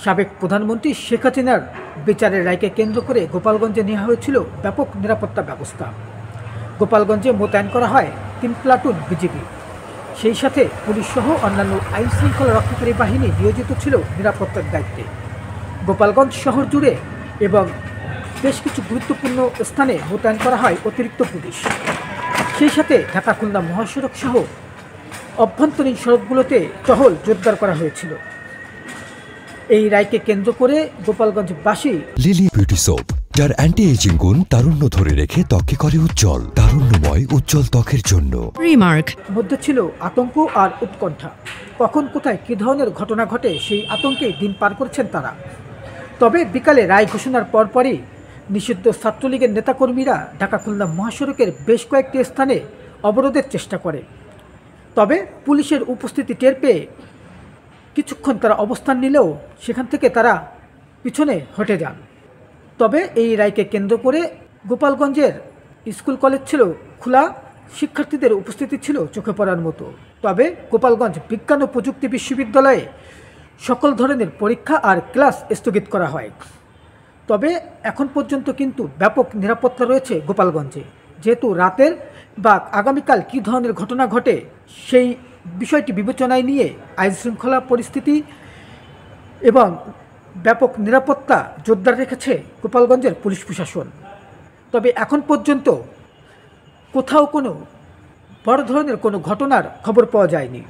সাবেক প্রধানমন্ত্রী শেখ হাসিনার বিচারের রায়কে কেন্দ্র করে গোপালগঞ্জে নেওয়া হয়েছিল ব্যাপক নিরাপত্তা ব্যবস্থা। গোপালগঞ্জে মোতায়েন করা হয় 3 প্লাটুন বিজিবি। সেই সাথে পুলিশ সহ অন্যান্য আইন শৃঙ্খলা রক্ষাকারী বাহিনী নিয়োজিত ছিল নিরাপত্তার দায়িত্বে। গোপালগঞ্জ শহর জুড়ে এবং বেশ কিছু গুরুত্বপূর্ণ স্থানে মোতায়েন করা হয় অতিরিক্ত পুলিশ। সেই সাথে ঢাকা খুলনা মহাসড়ক সহ অভ্যন্তরীণ সড়কগুলোতে টহল জোরদার করা হয়েছিল। এই রায়কে কেন্দ্র করে গোপালগঞ্জবাসী লিলি বিউটি সোপ, যার অ্যান্টি এজিং গুণ তারুণ্য ধরে রেখে ত্বকে করে উজ্জ্বল, তারুণ্যময় উজ্জ্বল ত্বকের জন্য। রিমার্ক মধ্যে ছিল আতঙ্ক আর উৎকণ্ঠা। কখন কোথায় কী ধরনের ঘটনা ঘটে সেই আতঙ্কে দিন পার করছেন তারা। তবে বিকালে রায় ঘোষণার পরপরই নিষিদ্ধ ছাত্রলীগের নেতাকর্মীরা ঢাকা খুলনা মহাসড়কের বেশ কয়েকটি স্থানে অবরোধের চেষ্টা করে। তবে পুলিশের উপস্থিতি টের পেয়ে কিছুক্ষণ তারা অবস্থান নিলেও সেখান থেকে তারা পিছনে হটে যান। তবে এই রায়কে কেন্দ্র করে গোপালগঞ্জের স্কুল কলেজ ছিল খোলা, শিক্ষার্থীদের উপস্থিতি ছিল চোখে পড়ার মতো। তবে গোপালগঞ্জ বিজ্ঞান ও প্রযুক্তি বিশ্ববিদ্যালয়ে সকল ধরনের পরীক্ষা আর ক্লাস স্থগিত করা হয়। তবে এখন পর্যন্ত কিন্তু ব্যাপক নিরাপত্তা রয়েছে গোপালগঞ্জে, যেহেতু রাতের বা আগামীকাল কী ধরনের ঘটনা ঘটে সেই বিষয়টি বিবেচনায় নিয়ে আইন শৃঙ্খলা পরিস্থিতি এবং ব্যাপক নিরাপত্তা জোরদার রেখেছে গোপালগঞ্জের পুলিশ প্রশাসন। তবে এখন পর্যন্ত কোথাও কোনো বড় ধরনের কোনো ঘটনার খবর পাওয়া যায়নি।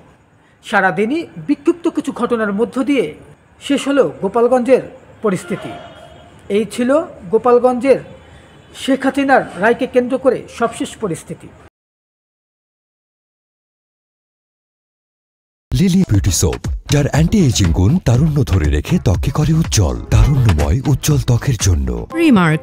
সারাদিনই বিক্ষিপ্ত কিছু ঘটনার মধ্য দিয়ে শেষ হলো গোপালগঞ্জের পরিস্থিতি। এই ছিল গোপালগঞ্জের শেখ হাসিনার রায়কে কেন্দ্র করে সবশেষ পরিস্থিতি। লিলি বিউটি সোপ, যার অ্যান্টি এজিং গুণ তারুণ্য ধরে রেখে ত্বকে করে উজ্জ্বল, তারুণ্যময় উজ্জ্বল ত্বকের জন্য। রিমার্ক